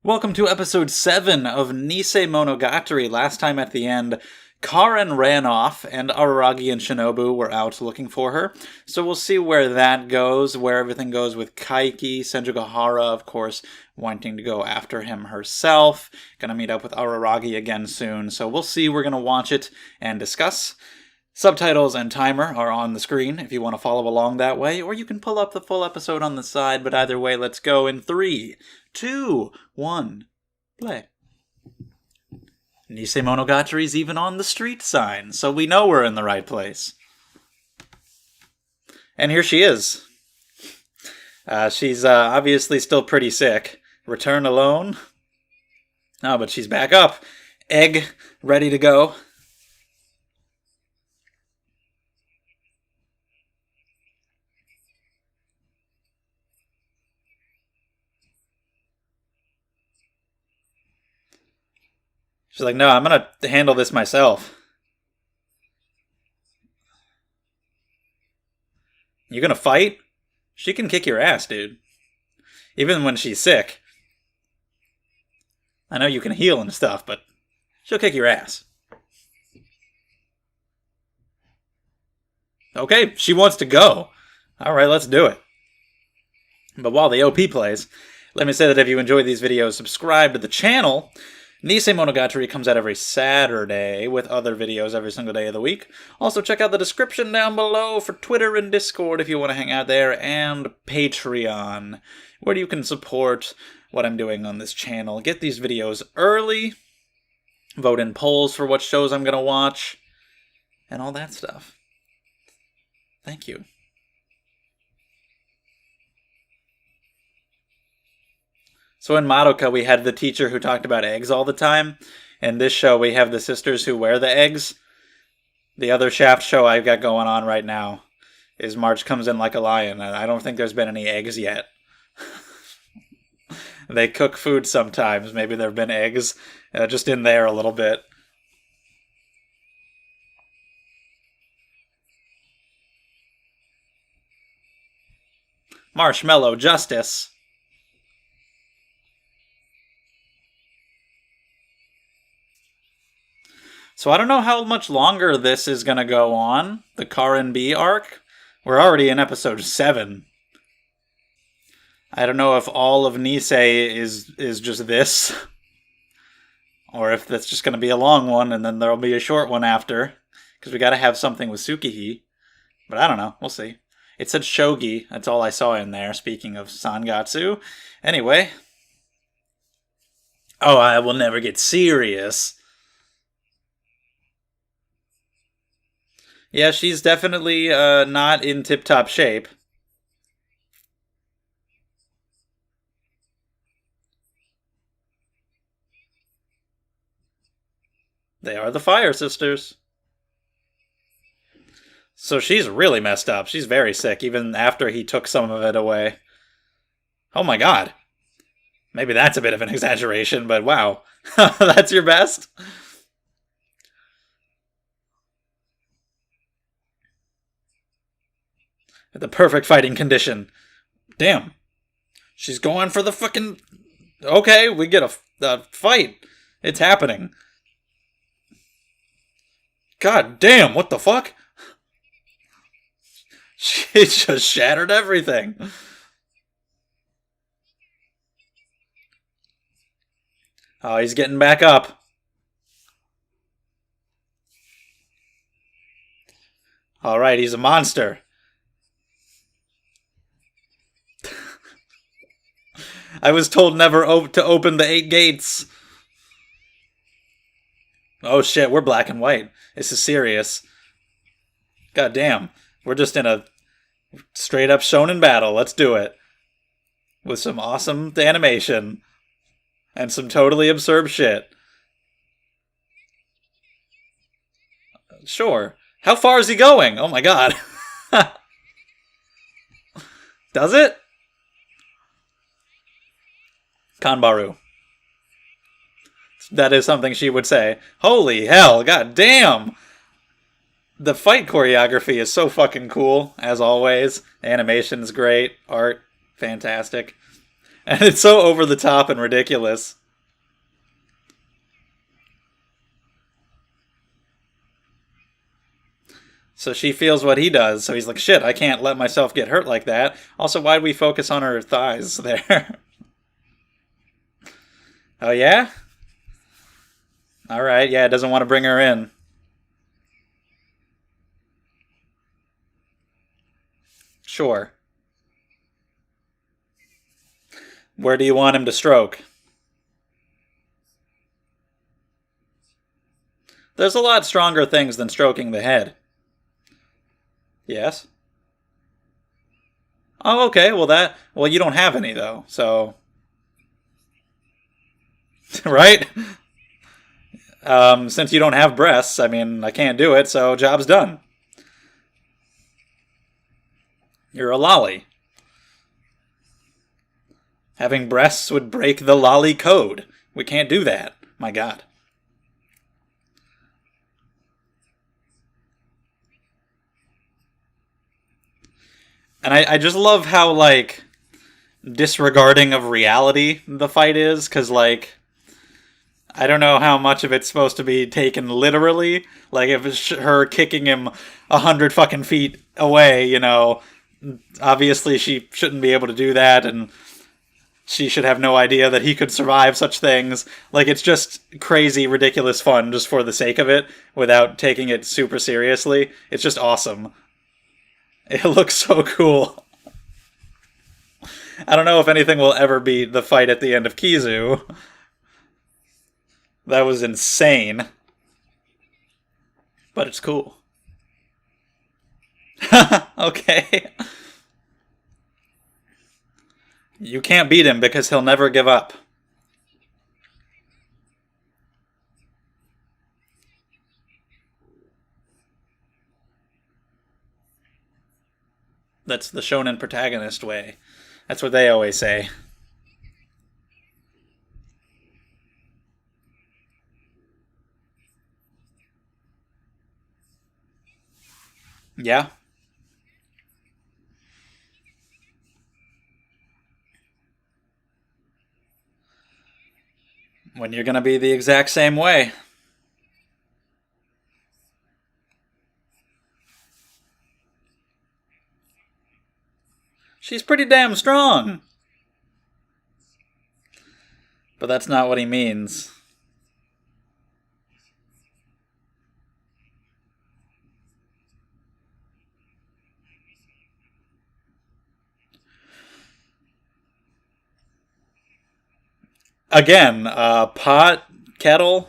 Welcome to episode 7 of Nisemonogatari. Last time at the end, Karen ran off, and Araragi and Shinobu were out looking for her. So we'll see where that goes, where everything goes with Kaiki, Senjougahara, of course, wanting to go after him herself. Gonna meet up with Araragi again soon, so we'll see. We're gonna watch it and discuss. Subtitles and timer are on the screen if you want to follow along that way, or you can pull up the full episode on the side, but either way, let's go in 3, 2, 1, play. Nisemonogatari's even on the street sign, so we know we're in the right place. And here she is. She's obviously still pretty sick. Return alone? Oh, but she's back up. Egg, ready to go. She's like, no, I'm going to handle this myself. You going to fight? She can kick your ass, dude. Even when she's sick. I know you can heal and stuff, but she'll kick your ass. Okay, she wants to go. Alright, let's do it. But while the OP plays, let me say that if you enjoy these videos, subscribe to the channel. Nisemonogatari comes out every Saturday with other videos every single day of the week. Also, check out the description down below for Twitter and Discord if you want to hang out there, and Patreon, where you can support what I'm doing on this channel. Get these videos early, vote in polls for what shows I'm going to watch, and all that stuff. Thank you. So in Madoka, we had the teacher who talked about eggs all the time. In this show, we have the sisters who wear the eggs. The other Shaft show I've got going on right now is March Comes In Like a Lion, and I don't think there's been any eggs yet. They cook food sometimes. Maybe there have been eggs just in there a little bit. Marshmallow Justice. So I don't know how much longer this is going to go on, the Karen B arc. We're already in episode 7. I don't know if all of Nisei is just this, or if that's just going to be a long one and then there'll be a short one after, because we got to have something with Tsukiji. But I don't know, we'll see. It said shogi, that's all I saw in there, speaking of Sangatsu. Anyway. Oh, I will never get serious. Yeah, she's definitely not in tip-top shape. They are the Fire Sisters. So she's really messed up. She's very sick, even after he took some of it away. Oh my god. Maybe that's a bit of an exaggeration, but wow. That's your best? The perfect fighting condition. Damn. She's going for the fucking... Okay, we get a fight. It's happening. God damn, what the fuck? She just shattered everything. Oh, he's getting back up. Alright, he's a monster. I was told never to open the 8 gates. Oh shit, we're black and white. This is serious. God damn. We're just in a straight up shonen battle. Let's do it. With some awesome animation. And some totally absurd shit. Sure. How far is he going? Oh my god. Does it? Kanbaru. That is something she would say. Holy hell, god damn! The fight choreography is so fucking cool, as always. Animation's great, art, fantastic. And it's so over the top and ridiculous. So she feels what he does. So he's like, shit, I can't let myself get hurt like that. Also, why'd we focus on her thighs there? Oh, yeah? Alright, yeah, doesn't want to bring her in. Sure. Where do you want him to stroke? There's a lot stronger things than stroking the head. Yes? Oh, okay, well, you don't have any, though, so... Right? Since you don't have breasts, I mean, I can't do it, so job's done. You're a lolly. Having breasts would break the lolly code. We can't do that. My God. And I just love how, like, disregarding of reality the fight is, because, like, I don't know how much of it's supposed to be taken literally. Like, if it's her kicking him 100 fucking feet away, you know, obviously she shouldn't be able to do that, and she should have no idea that he could survive such things. Like, it's just crazy, ridiculous fun just for the sake of it, without taking it super seriously. It's just awesome. It looks so cool. I don't know if anything will ever beat the fight at the end of Kizu. That was insane. But it's cool. Okay. You can't beat him because he'll never give up. That's the shonen protagonist way. That's what they always say. Yeah? When you're gonna be the exact same way. She's pretty damn strong. But that's not what he means. Again, pot, kettle.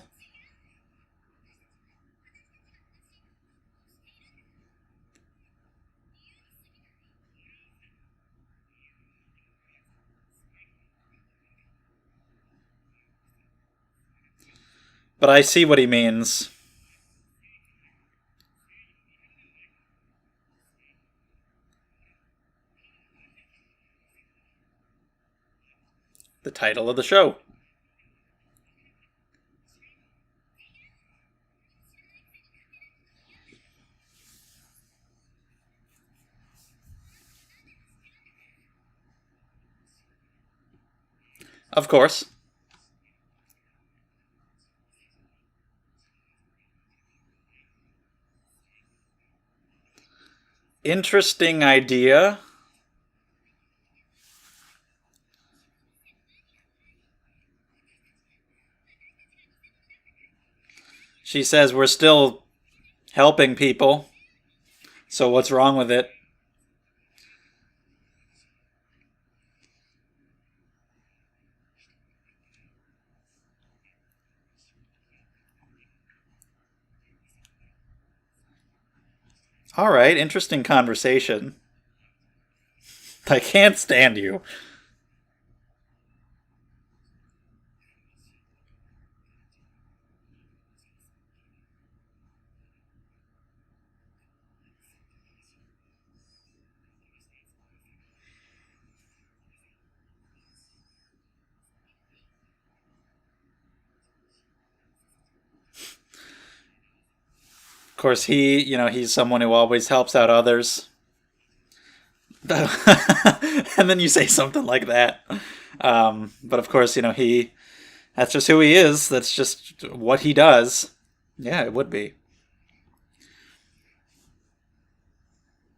But I see what he means. The title of the show. Of course. Interesting idea. She says we're still helping people. So what's wrong with it? All right, interesting conversation. I can't stand you. Of course, he's someone who always helps out others. And then you say something like that. But of course, that's just who he is. That's just what he does. Yeah, it would be.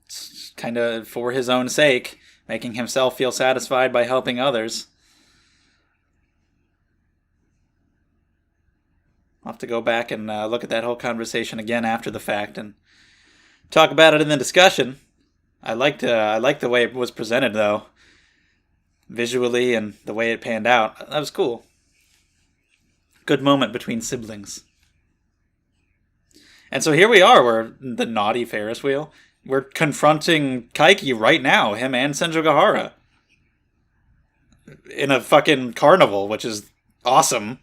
It's kind of for his own sake, making himself feel satisfied by helping others. I'll have to go back and look at that whole conversation again after the fact and talk about it in the discussion. I liked the way it was presented though, visually and the way it panned out. That was cool. Good moment between siblings. And so here we are. We're the naughty Ferris wheel. We're confronting Kaiki right now, him and Senjougahara, in a fucking carnival, which is awesome.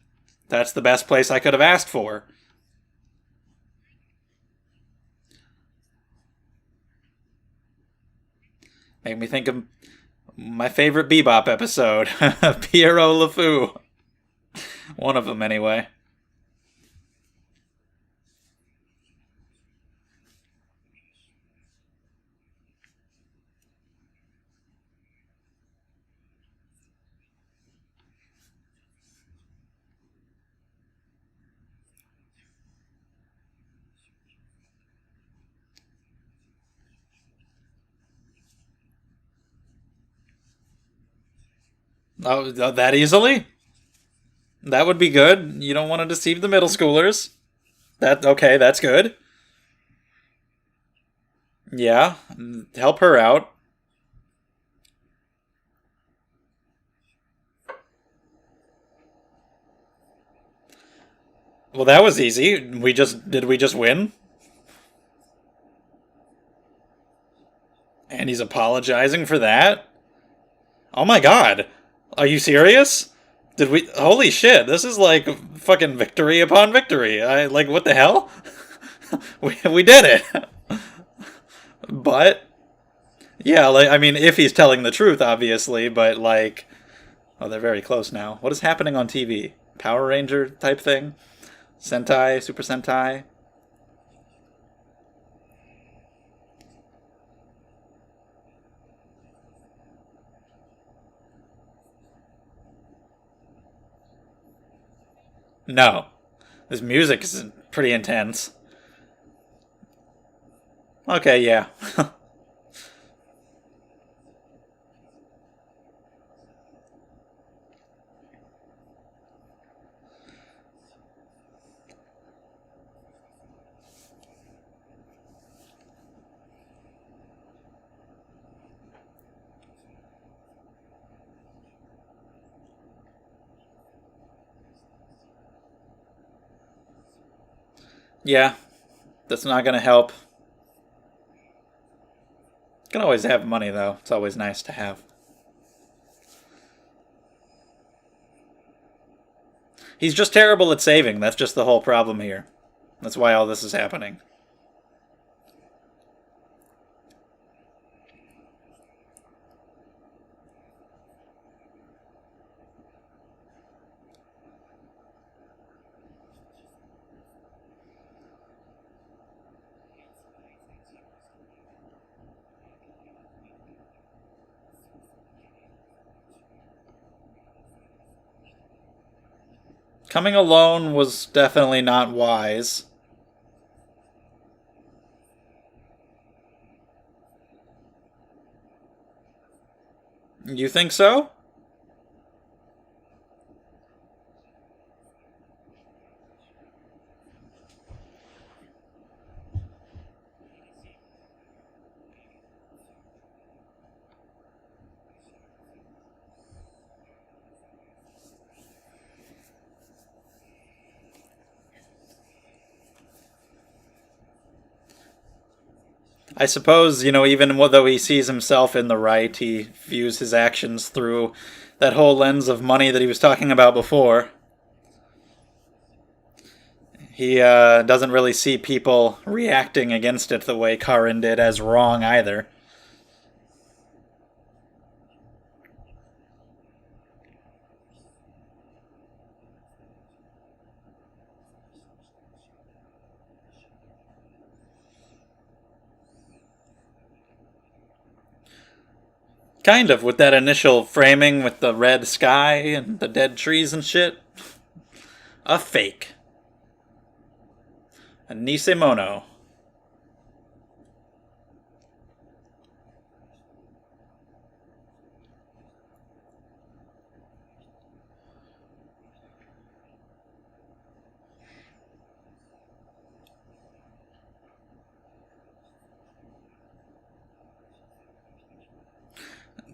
That's the best place I could have asked for. Make me think of my favorite Bebop episode, Pierrot LeFou. One of them, anyway. Oh, that easily? That would be good. You don't want to deceive the middle schoolers. Okay, that's good. Yeah, help her out. Well, that was easy. We just win? And he's apologizing for that? Oh my god. Are you serious? Did we Holy shit, this is like fucking victory upon victory. What the hell? we did it. But yeah, I mean if he's telling the truth obviously, but oh, they're very close now. What is happening on TV? Power Ranger type thing? Sentai, Super Sentai? No. This music is pretty intense. Okay, yeah. Yeah, that's not gonna help. Can always have money though. It's always nice to have. He's just terrible at saving. That's just the whole problem here. That's why all this is happening. Coming alone was definitely not wise. You think so? I suppose, even though he sees himself in the right, he views his actions through that whole lens of money that he was talking about before. He doesn't really see people reacting against it the way Karin did as wrong either. Kind of, with that initial framing with the red sky and the dead trees and shit. A fake. A Nisemono.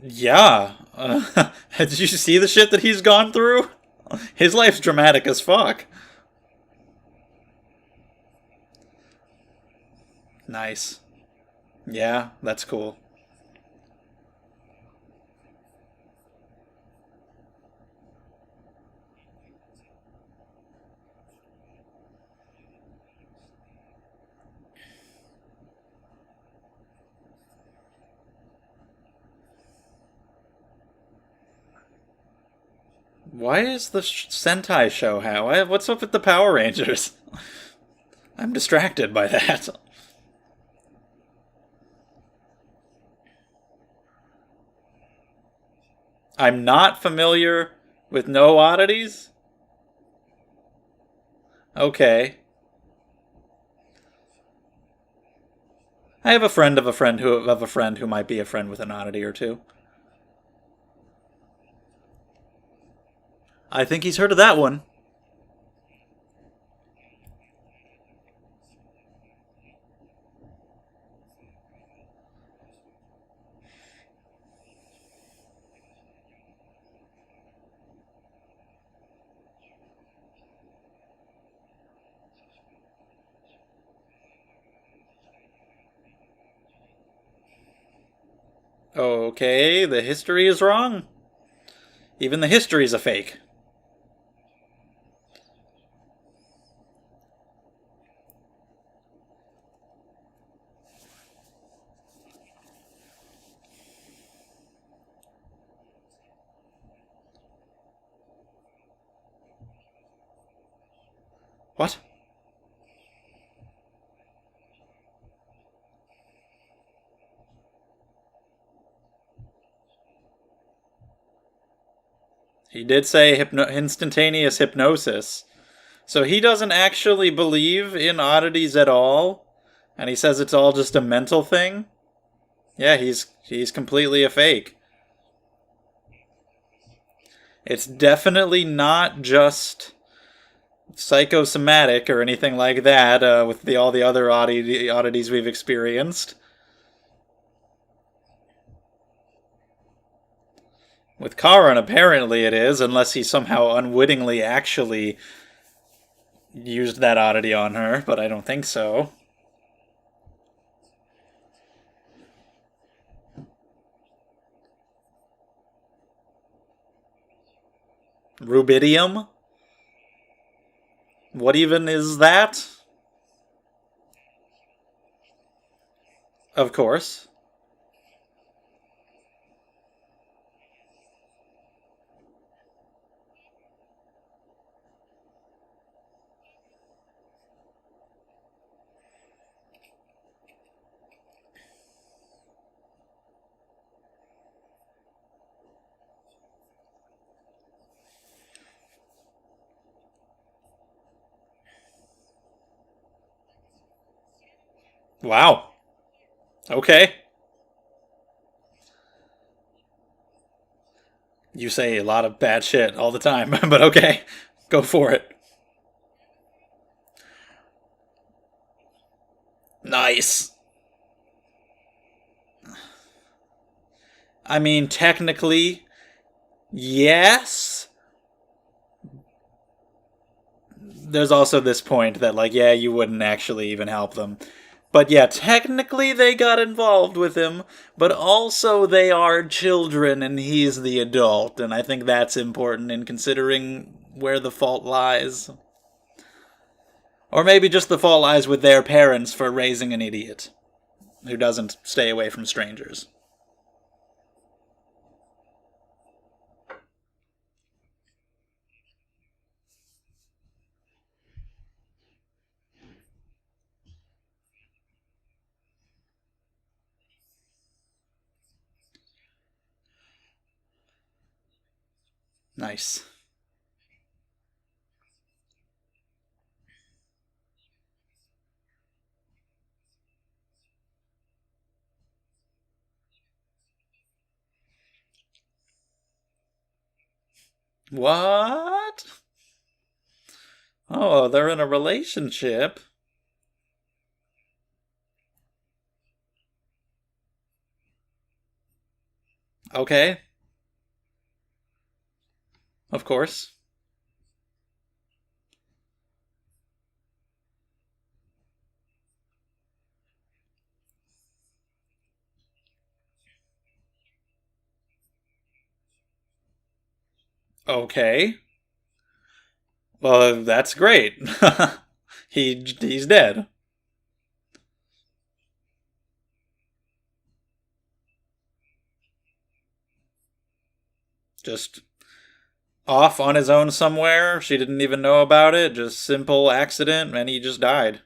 Yeah. Did you see the shit that he's gone through? His life's dramatic as fuck. Nice. Yeah, that's cool. Why is the Sentai show how? What's up with the Power Rangers? I'm distracted by that. I'm not familiar with No Oddities? Okay. I have a friend of a friend who might be a friend with an oddity or two. I think he's heard of that one. Okay, the history is wrong. Even the history's a fake. What? He did say instantaneous hypnosis. So he doesn't actually believe in oddities at all, and he says it's all just a mental thing. Yeah, he's completely a fake. It's definitely not just psychosomatic or anything like that. With all the other oddities we've experienced. With Karan, apparently it is, unless he somehow unwittingly actually used that oddity on her, but I don't think so. Rubidium? What even is that? Of course. Wow. Okay. You say a lot of bad shit all the time, but okay. Go for it. Nice. I mean, technically, yes. There's also this point that, like, yeah, you wouldn't actually even help them. But yeah, technically they got involved with him, but also they are children and he's the adult, and I think that's important in considering where the fault lies. Or maybe just the fault lies with their parents for raising an idiot who doesn't stay away from strangers. Nice. What? Oh, they're in a relationship. Okay, of course. Okay. Well, that's great. He's dead. Just off on his own somewhere. She didn't even know about it. Just simple accident, and he just died.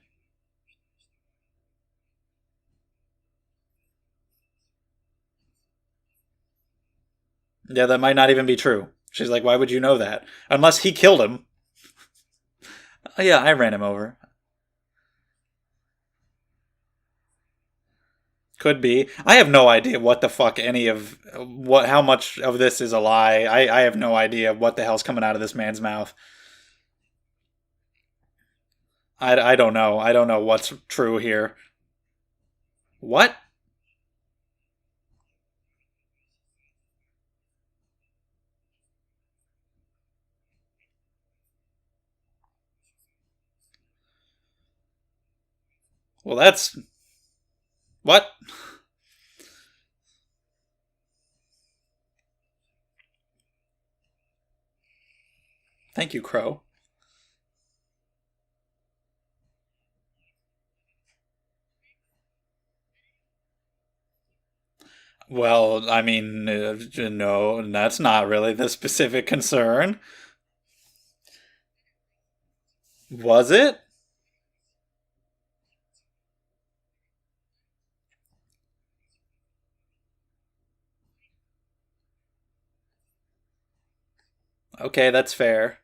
Yeah, that might not even be true. She's like, why would you know that? Unless he killed him. Oh, yeah, I ran him over. Could be. I have no idea what the fuck any of what how much of this is a lie. I have no idea what the hell's coming out of this man's mouth. I don't know. I don't know what's true here. What? Well, that's what? Thank you, Crow. Well, I mean, no, that's not really the specific concern. Was it? Okay, that's fair.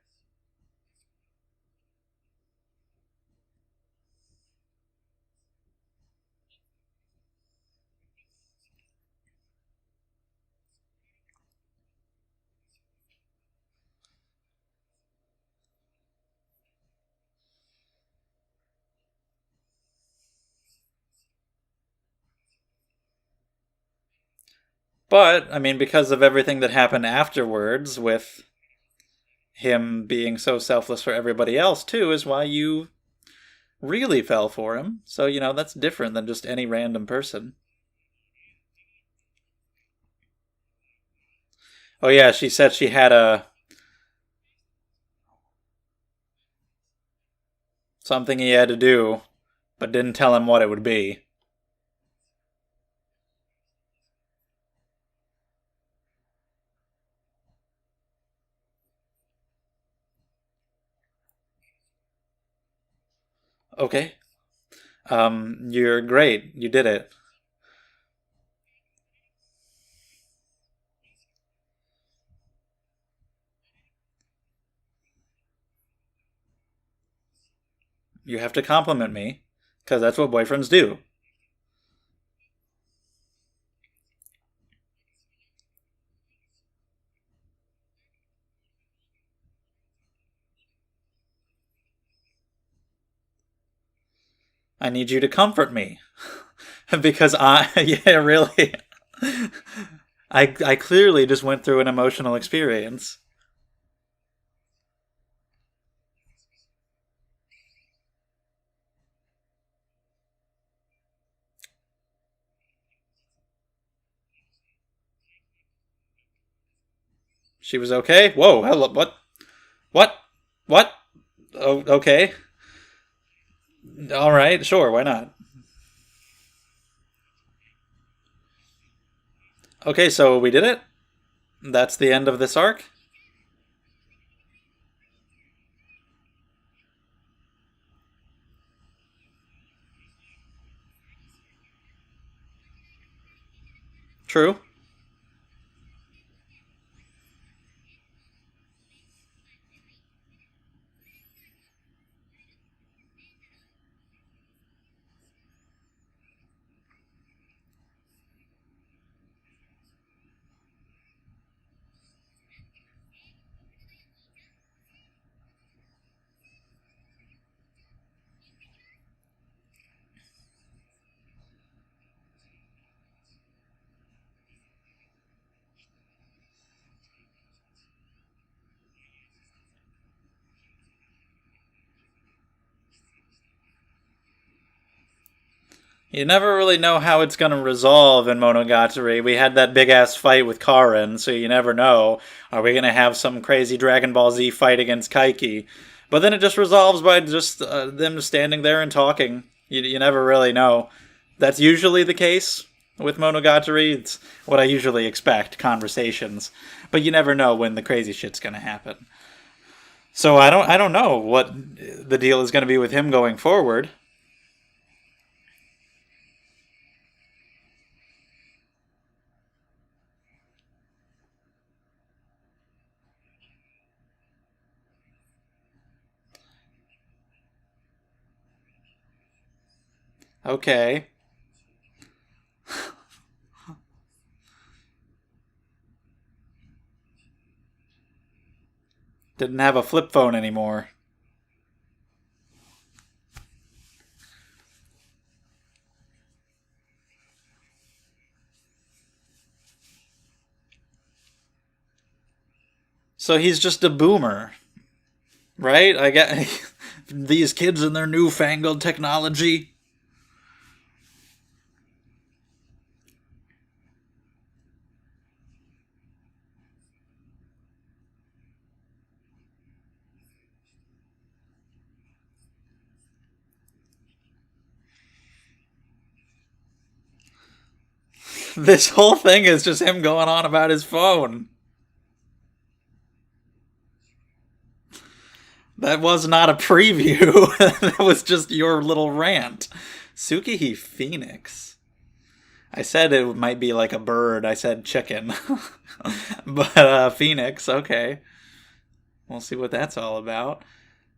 But, I mean, because of everything that happened afterwards with him being so selfless for everybody else, too, is why you really fell for him. So, that's different than just any random person. Oh, yeah, she said she had something he had to do, but didn't tell him what it would be. Okay. You're great. You did it. You have to compliment me, because that's what boyfriends do. I need you to comfort me. Because yeah, really. I clearly just went through an emotional experience. She was okay? Whoa, hello, what? What? What? Oh, okay. All right, sure, why not? Okay, so we did it? That's the end of this arc? True. You never really know how it's going to resolve in Monogatari. We had that big-ass fight with Karin, so you never know. Are we going to have some crazy Dragon Ball Z fight against Kaiki? But then it just resolves by just them standing there and talking. You never really know. That's usually the case with Monogatari. It's what I usually expect, conversations. But you never know when the crazy shit's going to happen. So I don't know what the deal is going to be with him going forward. Okay. Didn't have a flip phone anymore. So he's just a boomer, right? I get these kids and their newfangled technology. This whole thing is just him going on about his phone. That was not a preview. That was just your little rant. Tsukiji Phoenix. I said it might be like a bird. I said chicken. But Phoenix, okay. We'll see what that's all about.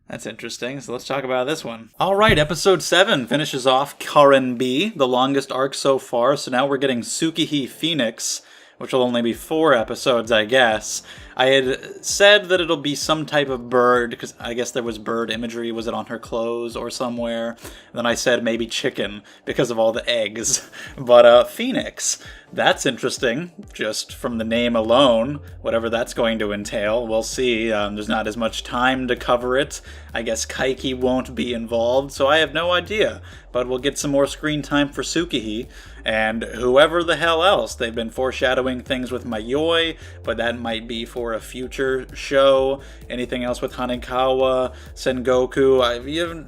That's interesting. So let's talk about this one. All right, episode 7 finishes off Karin B, the longest arc so far. So now we're getting Tsukiji Phoenix, which will only be 4 episodes, I guess. I had said that it'll be some type of bird, because I guess there was bird imagery. Was it on her clothes or somewhere? And then I said maybe chicken, because of all the eggs. But Phoenix, that's interesting, just from the name alone. Whatever that's going to entail, we'll see. There's not as much time to cover it. I guess Kaiki won't be involved, so I have no idea. But we'll get some more screen time for Tsukiji, and whoever the hell else. They've been foreshadowing things with Mayoi, but that might be for a future show. Anything else with Hanekawa, Sengoku,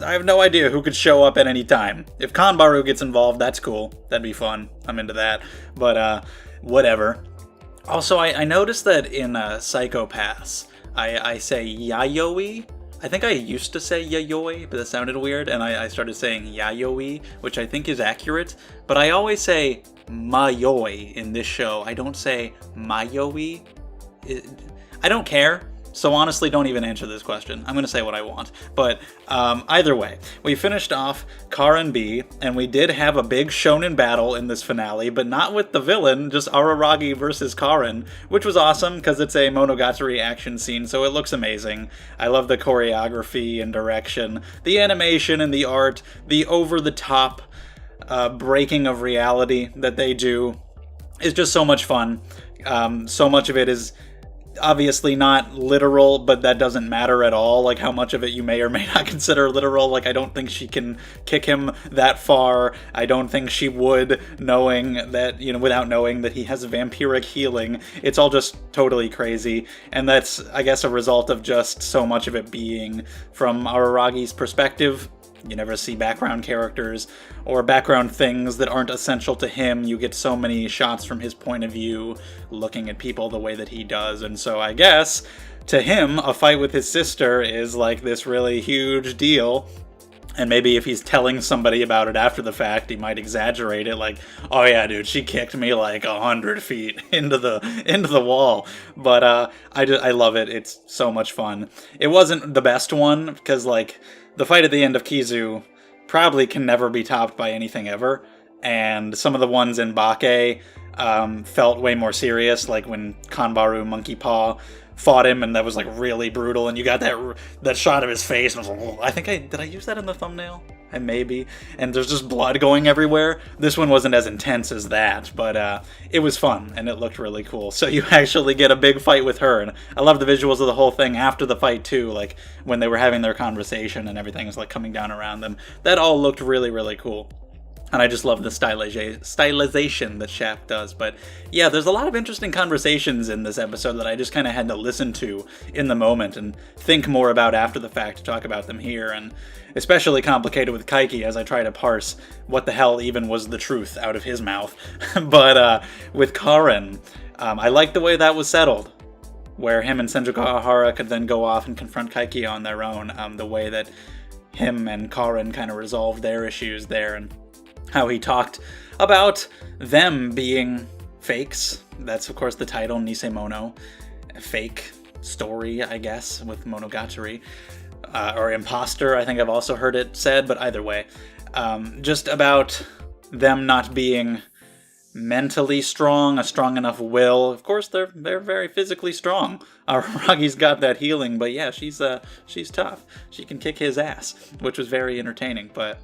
I have no idea who could show up at any time. If Kanbaru gets involved, that's cool. That'd be fun. I'm into that. But whatever. Also, I noticed that in Psychopaths, I say Yayoi. I think I used to say Yayoi, but that sounded weird, and I started saying Yayoi, which I think is accurate, but I always say Mayoi in this show. I don't say Mayoi. I don't care, so honestly, don't even answer this question. I'm going to say what I want. But either way, we finished off Karin B, and we did have a big shonen battle in this finale, but not with the villain, just Araragi versus Karin, which was awesome because it's a Monogatari action scene, so it looks amazing. I love the choreography and direction, the animation and the art, the over-the-top breaking of reality that they do is just so much fun. So much of it is obviously not literal, but that doesn't matter at all. Like, how much of it you may or may not consider literal. Like, I don't think she can kick him that far. I don't think she would, knowing that, without knowing that he has vampiric healing. It's all just totally crazy. And that's, I guess, a result of just so much of it being from Araragi's perspective. You never see background characters or background things that aren't essential to him. You get so many shots from his point of view, looking at people the way that he does. And so I guess, to him, a fight with his sister is like this really huge deal. And maybe if he's telling somebody about it after the fact, he might exaggerate it, like, "Oh yeah, dude, she kicked me like 100 feet into the wall." But I love it. It's so much fun. It wasn't the best one because, like, the fight at the end of Kizu probably can never be topped by anything ever. And some of the ones in Bake felt way more serious, like when Kanbaru Monkey Paw fought him, and that was like really brutal. And you got that shot of his face, and I was like, oh, I think did I use that in the thumbnail? I maybe. And there's just blood going everywhere. This one wasn't as intense as that, but it was fun, and it looked really cool. So you actually get a big fight with her, and I love the visuals of the whole thing after the fight too, like when they were having their conversation and everything was like coming down around them. That all looked really, really cool. And I just love the stylization that Shaft does. But yeah, there's a lot of interesting conversations in this episode that I just kind of had to listen to in the moment and think more about after the fact to talk about them here. And especially complicated with Kaiki as I try to parse what the hell even was the truth out of his mouth. But with Karin, I like the way that was settled, where him and Senjougahara could then go off and confront Kaiki on their own. The way that him and Karin kind of resolved their issues there, and how he talked about them being fakes. That's, of course, the title, Nisemono. Fake story, I guess, with Monogatari. Or imposter, I think I've also heard it said, but either way. Just about them not being mentally strong, a strong enough will. Of course, they're very physically strong. Aragi's got that healing, but yeah, she's tough. She can kick his ass, which was very entertaining, but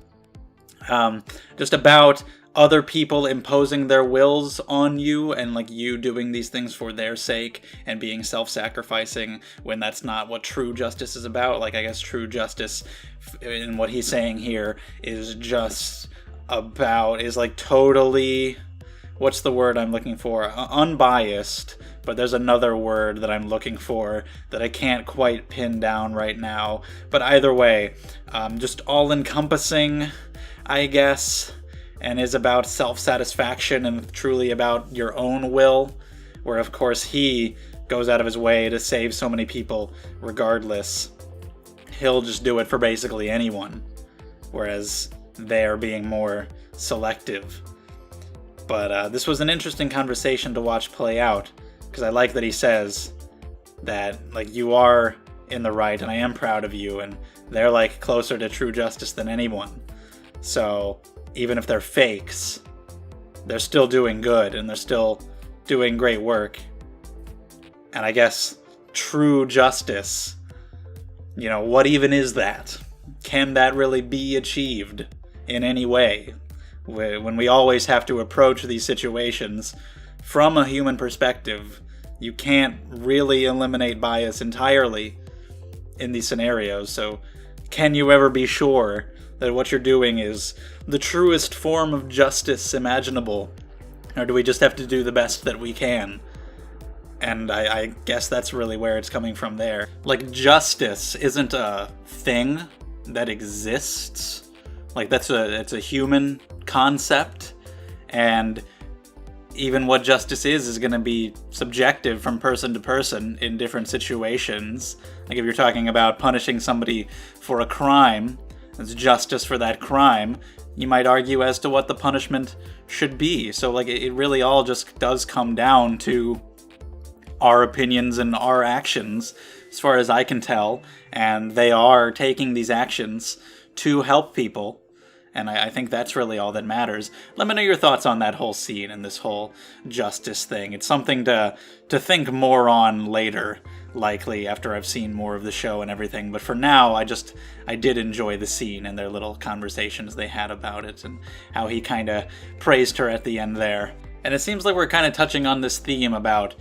just about other people imposing their wills on you and like you doing these things for their sake and being self-sacrificing when that's not what true justice is about. Like, I guess true justice in what he's saying here is just about, is like totally, what's the word I'm looking for? Unbiased, but there's another word that I'm looking for that I can't quite pin down right now. But either way, just all-encompassing, I guess, and is about self-satisfaction and truly about your own will, where of course he goes out of his way to save so many people regardless. He'll just do it for basically anyone, whereas they're being more selective. But this was an interesting conversation to watch play out, because I like that he says that, like, you are in the right and I am proud of you, and they're like closer to true justice than anyone. So even if they're fakes, they're still doing good and they're still doing great work. And I guess true justice, you know, what even is that? Can that really be achieved in any way? When we always have to approach these situations from a human perspective, you can't really eliminate bias entirely in these scenarios. So can you ever be sure that what you're doing is the truest form of justice imaginable? Or do we just have to do the best that we can? And I guess that's really where it's coming from there. Like, justice isn't a thing that exists. Like, it's a human concept, and even what justice is going to be subjective from person to person in different situations. Like, if you're talking about punishing somebody for a crime, it's justice for that crime, you might argue as to what the punishment should be. So, like, it really all just does come down to our opinions and our actions, as far as I can tell, and they are taking these actions to help people. And I think that's really all that matters. Let me know your thoughts on that whole scene and this whole justice thing. It's something to think more on later, likely, after I've seen more of the show and everything. But for now, I did enjoy the scene and their little conversations they had about it, and how he kind of praised her at the end there. And it seems like we're kind of touching on this theme about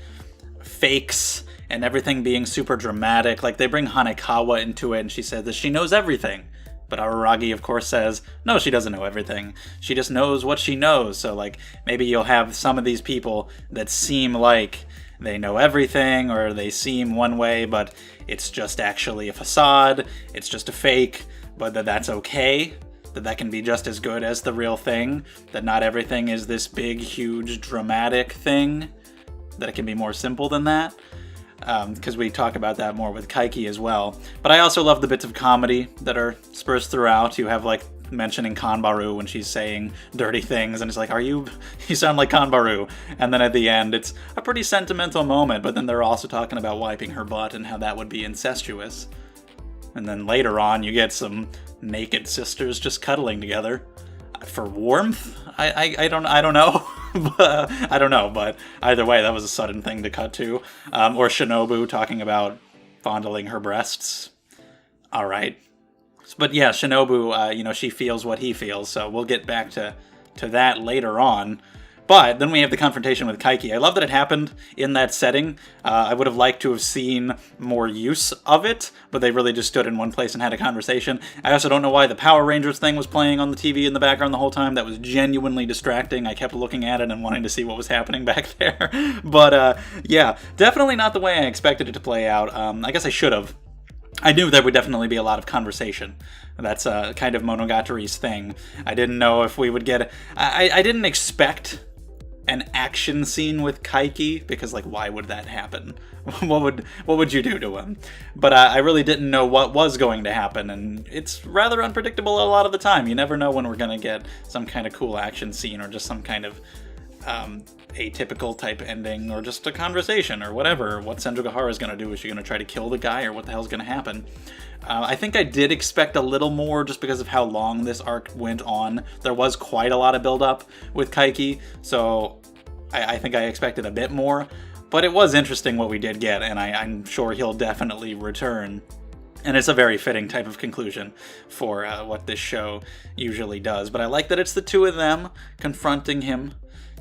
fakes and everything being super dramatic. Like, they bring Hanekawa into it, and she says that she knows everything. But Araragi, of course, says, no, she doesn't know everything. She just knows what she knows. So, like, maybe you'll have some of these people that seem like they know everything, or they seem one way, but it's just actually a facade. It's just a fake, but that's okay. That can be just as good as the real thing. That not everything is this big, huge, dramatic thing. That it can be more simple than that. Because we talk about that more with Kaiki as well. But I also love the bits of comedy that are dispersed throughout. You have, like, mentioning Kanbaru when she's saying dirty things, and it's like, you sound like Kanbaru. And then at the end, it's a pretty sentimental moment, but then they're also talking about wiping her butt and how that would be incestuous. And then later on, you get some naked sisters just cuddling together. For warmth? I don't know. I don't know, but either way, that was a sudden thing to cut to. Or Shinobu talking about fondling her breasts. All right. But yeah, Shinobu, she feels what he feels, so we'll get back to that later on. But then we have the confrontation with Kaiki. I love that it happened in that setting. I would have liked to have seen more use of it, but they really just stood in one place and had a conversation. I also don't know why the Power Rangers thing was playing on the TV in the background the whole time. That was genuinely distracting. I kept looking at it and wanting to see what was happening back there. But yeah, definitely not the way I expected it to play out. I guess I should have. I knew there would definitely be a lot of conversation. That's kind of Monogatari's thing. I didn't know if we would get... I didn't expect an action scene with Kaiki, because, like, why would that happen? What would you do to him? But I really didn't know what was going to happen, and it's rather unpredictable a lot of the time. You never know when we're going to get some kind of cool action scene, or just some kind of atypical type ending, or just a conversation, or whatever. What Senjougahara is going to do? Is she going to try to kill the guy, or what the hell's going to happen? I think I did expect a little more just because of how long this arc went on. There was quite a lot of build-up with Kaiki, so I think I expected a bit more. But it was interesting what we did get, and I'm sure he'll definitely return. And it's a very fitting type of conclusion for what this show usually does. But I like that it's the two of them confronting him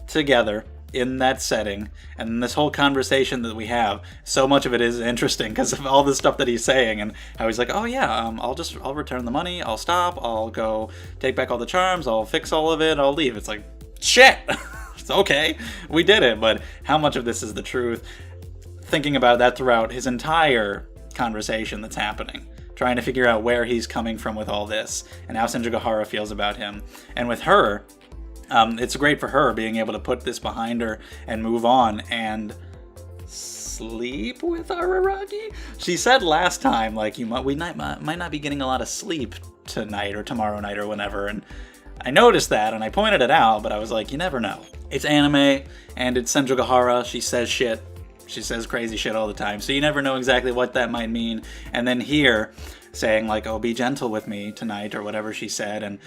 together in that setting, and this whole conversation that we have, so much of it is interesting because of all the stuff that he's saying, and how he's like, oh yeah, I'll return the money, I'll stop, I'll go take back all the charms, I'll fix all of it, I'll leave. It's like, shit! It's okay, we did it, but how much of this is the truth? Thinking about that throughout his entire conversation that's happening, trying to figure out where he's coming from with all this, and how Senjougahara feels about him. And with her, it's great for her being able to put this behind her and move on and sleep with Araragi. She said last time, like, we might not be getting a lot of sleep tonight or tomorrow night or whenever, and I noticed that and I pointed it out, but I was like, you never know. It's anime and it's Senjougahara. She says shit. She says crazy shit all the time, so you never know exactly what that might mean. And then here, saying like, oh, be gentle with me tonight, or whatever she said, and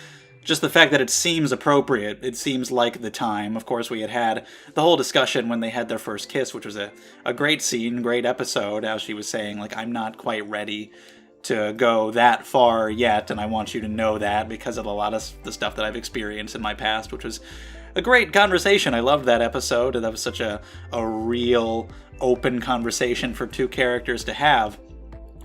just the fact that it seems appropriate, it seems like the time. Of course, we had the whole discussion when they had their first kiss, which was a great scene, great episode, how she was saying, like, I'm not quite ready to go that far yet, and I want you to know that because of a lot of the stuff that I've experienced in my past, which was a great conversation. I loved that episode, and that was such a real, open conversation for two characters to have.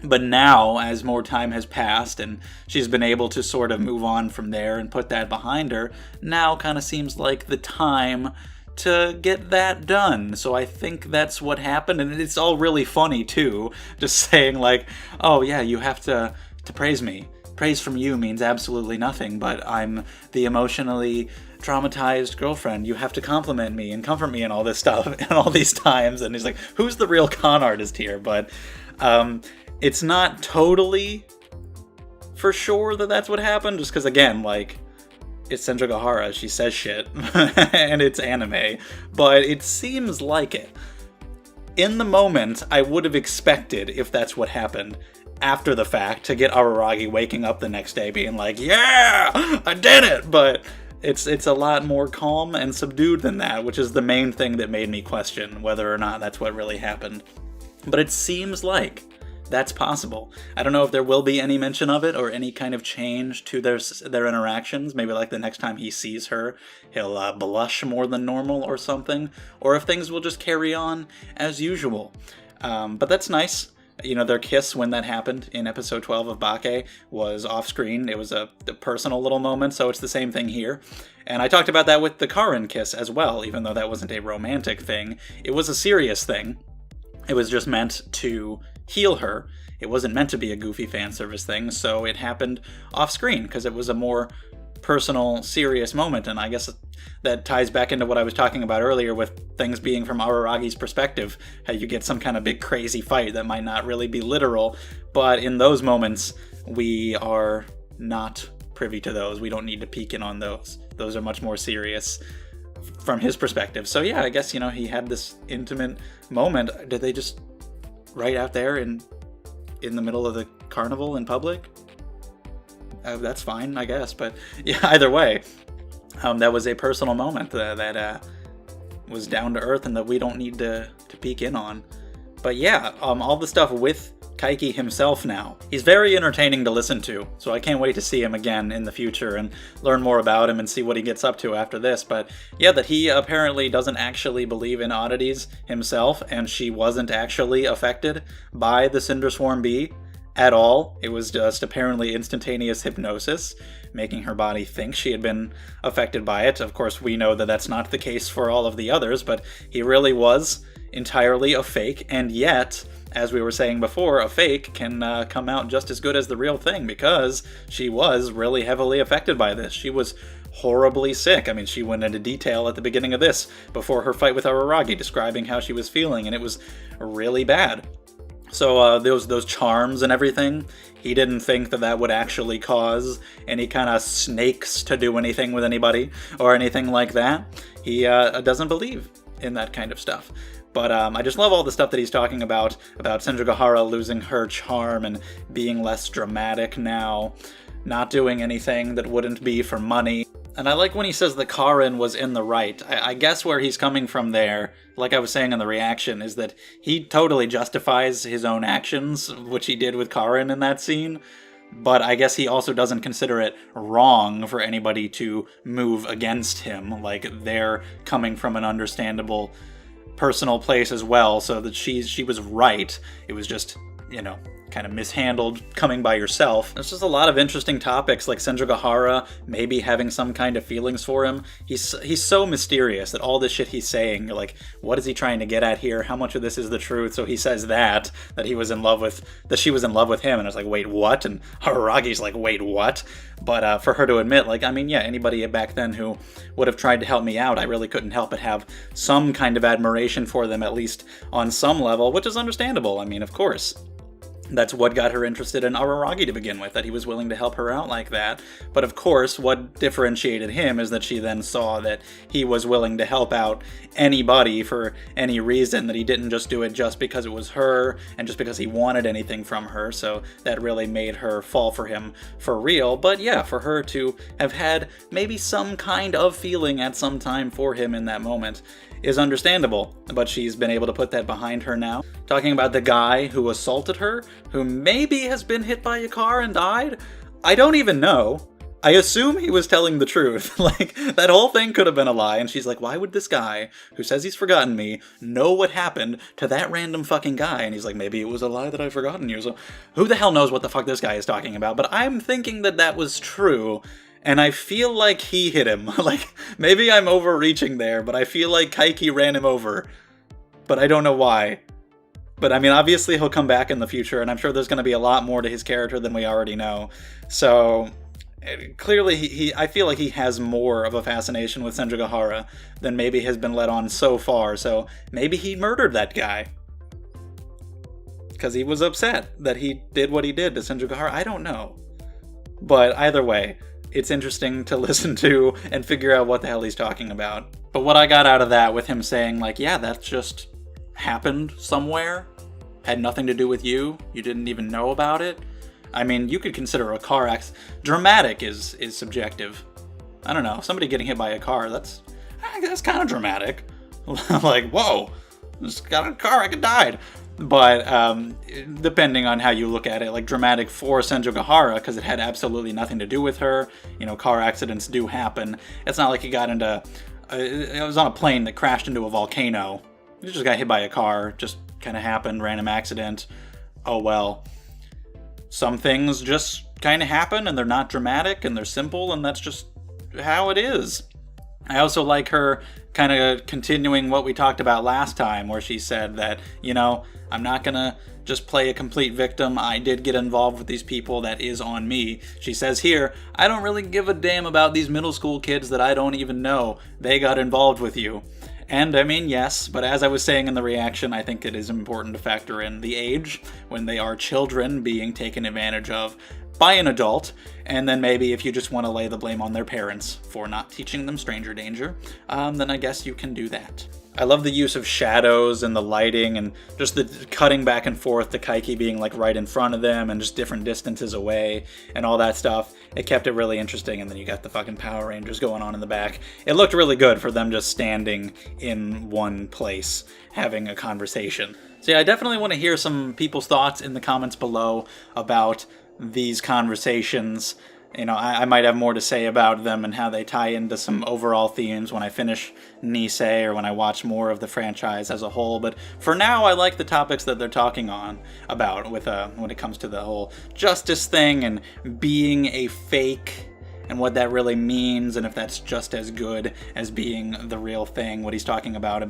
But now, as more time has passed and she's been able to sort of move on from there and put that behind her, now kind of seems like the time to get that done. So I think that's what happened, and it's all really funny too, just saying like, oh yeah, you have to praise me. Praise from you means absolutely nothing, but I'm the emotionally traumatized girlfriend. You have to compliment me and comfort me and all this stuff and all these times. And he's like, who's the real con artist here? But it's not totally for sure that that's what happened, just because, again, like, it's Senjougahara, she says shit, and it's anime, but it seems like it. In the moment, I would have expected, if that's what happened, after the fact, to get Araragi waking up the next day being like, yeah, I did it, but it's a lot more calm and subdued than that, which is the main thing that made me question whether or not that's what really happened. But it seems like that's possible. I don't know if there will be any mention of it or any kind of change to their interactions. Maybe like the next time he sees her, he'll blush more than normal or something. Or if things will just carry on as usual. But that's nice. You know, their kiss when that happened in episode 12 of Bake was off-screen. It was a personal little moment, so it's the same thing here. And I talked about that with the Karin kiss as well, even though that wasn't a romantic thing. It was a serious thing. It was just meant to heal her. It wasn't meant to be a goofy fan service thing, so it happened off-screen because it was a more personal, serious moment. And I guess that ties back into what I was talking about earlier with things being from Araragi's perspective, how you get some kind of big crazy fight that might not really be literal, but in those moments we are not privy to those. We don't need to peek in on those. Those are much more serious from his perspective. So yeah, I guess, you know, he had this intimate moment. Did they just right out there in the middle of the carnival in public? That's fine, I guess. But yeah, either way, that was a personal moment that was down to earth and that we don't need to peek in on. But yeah, all the stuff with Kaiki himself now. He's very entertaining to listen to, so I can't wait to see him again in the future and learn more about him and see what he gets up to after this. But yeah, that he apparently doesn't actually believe in oddities himself, and she wasn't actually affected by the Cinder Swarm Bee at all. It was just apparently instantaneous hypnosis, making her body think she had been affected by it. Of course, we know that that's not the case for all of the others, but he really was entirely a fake, and yet, as we were saying before, a fake can come out just as good as the real thing, because she was really heavily affected by this. She was horribly sick. I mean, she went into detail at the beginning of this, before her fight with Araragi, describing how she was feeling, and it was really bad. So those charms and everything, he didn't think that that would actually cause any kind of snakes to do anything with anybody or anything like that. He doesn't believe in that kind of stuff. But I just love all the stuff that he's talking about Senjougahara losing her charm and being less dramatic now, not doing anything that wouldn't be for money. And I like when he says that Karin was in the right. I guess where he's coming from there, like I was saying in the reaction, is that he totally justifies his own actions, which he did with Karin in that scene. But I guess he also doesn't consider it wrong for anybody to move against him. Like, they're coming from an understandable personal place as well, so that she was right. It was just, kind of mishandled coming by yourself. There's just a lot of interesting topics, like Senjougahara maybe having some kind of feelings for him. He's so mysterious that all this shit he's saying, you're like, what is he trying to get at here? How much of this is the truth? So he says that she was in love with him, and I was like, wait, what? And Hararagi's like, wait, what? But for her to admit, like, I mean, yeah, anybody back then who would have tried to help me out, I really couldn't help but have some kind of admiration for them, at least on some level, which is understandable. I mean, of course. That's what got her interested in Araragi to begin with, that he was willing to help her out like that. But of course, what differentiated him is that she then saw that he was willing to help out anybody for any reason, that he didn't just do it just because it was her and just because he wanted anything from her. So that really made her fall for him for real. But yeah, for her to have had maybe some kind of feeling at some time for him in that moment is understandable, but she's been able to put that behind her now. Talking about the guy who assaulted her, who maybe has been hit by a car and died? I don't even know. I assume he was telling the truth. Like, that whole thing could have been a lie, and she's like, why would this guy, who says he's forgotten me, know what happened to that random fucking guy? And he's like, maybe it was a lie that I've forgotten you. So who the hell knows what the fuck this guy is talking about? But I'm thinking that that was true. And I feel like he hit him. Like, maybe I'm overreaching there, but I feel like Kaiki ran him over. But I don't know why. But I mean, obviously he'll come back in the future, and I'm sure there's going to be a lot more to his character than we already know. So, clearly, I feel like he has more of a fascination with Senjougahara than maybe has been let on so far. So, maybe he murdered that guy. Because he was upset that he did what he did to Senjougahara. I don't know. But either way, it's interesting to listen to and figure out what the hell he's talking about. But what I got out of that, with him saying, like, yeah, that just happened somewhere, had nothing to do with you, you didn't even know about it. I mean, you could consider a car accident. Dramatic is subjective. I don't know, somebody getting hit by a car, that's kind of dramatic. Like, whoa, just got in a car, I could died. But depending on how you look at it, like, dramatic for Senjougahara, because it had absolutely nothing to do with her. Car accidents do happen. It's not like he got into... it was on a plane that crashed into a volcano. He just got hit by a car. Just kind of happened. Random accident. Oh, well. Some things just kind of happen, and they're not dramatic, and they're simple, and that's just how it is. I also like her kind of continuing what we talked about last time, where she said that, I'm not gonna just play a complete victim. I did get involved with these people. That is on me. She says here, I don't really give a damn about these middle school kids that I don't even know. They got involved with you. And I mean, yes, but as I was saying in the reaction, I think it is important to factor in the age when they are children being taken advantage of by an adult, and then maybe if you just want to lay the blame on their parents for not teaching them stranger danger, then I guess you can do that. I love the use of shadows and the lighting and just the cutting back and forth, the Kaiki being like right in front of them and just different distances away and all that stuff. It kept it really interesting, and then you got the fucking Power Rangers going on in the back. It looked really good for them just standing in one place having a conversation. So yeah, I definitely want to hear some people's thoughts in the comments below about these conversations. You know, I might have more to say about them and how they tie into some overall themes when I finish Nisei or when I watch more of the franchise as a whole. But for now, I like the topics that they're talking about with when it comes to the whole justice thing and being a fake and what that really means, and if that's just as good as being the real thing. What he's talking about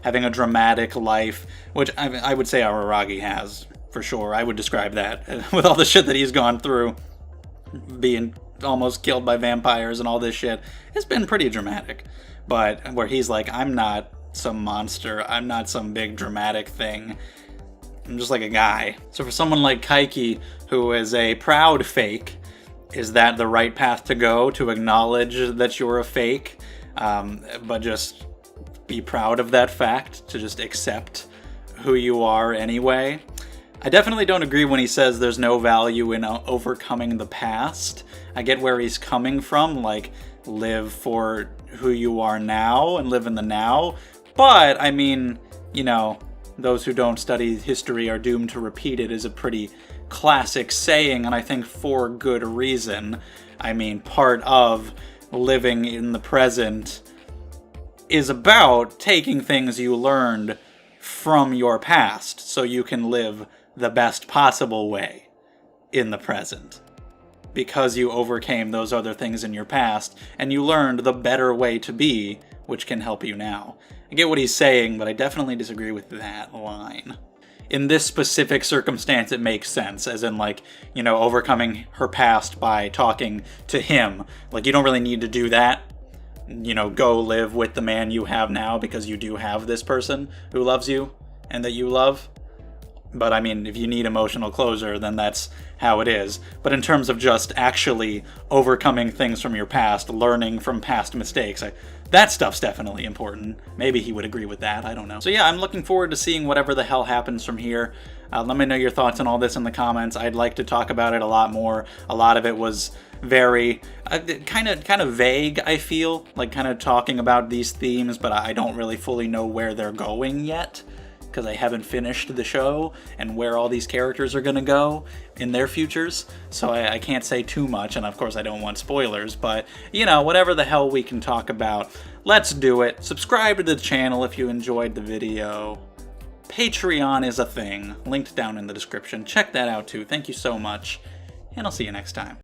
having a dramatic life, which I would say Araragi has, for sure. I would describe that with all the shit that he's gone through, being almost killed by vampires and all this shit. It's been pretty dramatic. But where he's like, I'm not some monster, I'm not some big dramatic thing, I'm just like a guy. So for someone like Kaiki, who is a proud fake, is that the right path to go, to acknowledge that you're a fake, but just be proud of that fact, to just accept who you are anyway? I definitely don't agree when he says there's no value in overcoming the past. I get where he's coming from, like, live for who you are now and live in the now. But, I mean, you know, those who don't study history are doomed to repeat it is a pretty classic saying, and I think for good reason. I mean, part of living in the present is about taking things you learned from your past so you can live the best possible way in the present, because you overcame those other things in your past and you learned the better way to be, which can help you now. I get what he's saying, but I definitely disagree with that line. In this specific circumstance, it makes sense, as in, like, you know, overcoming her past by talking to him. Like, you don't really need to do that. You know, go live with the man you have now because you do have this person who loves you and that you love. But, I mean, if you need emotional closure, then that's how it is. But in terms of just actually overcoming things from your past, learning from past mistakes, that stuff's definitely important. Maybe he would agree with that, I don't know. So yeah, I'm looking forward to seeing whatever the hell happens from here. Let me know your thoughts on all this in the comments. I'd like to talk about it a lot more. A lot of it was very kind of vague, I feel, like kind of talking about these themes, but I don't really fully know where they're going yet, because I haven't finished the show and where all these characters are going to go in their futures, so I can't say too much, and of course I don't want spoilers, but, you know, whatever the hell we can talk about, let's do it. Subscribe to the channel if you enjoyed the video. Patreon is a thing, linked down in the description. Check that out too. Thank you so much, and I'll see you next time.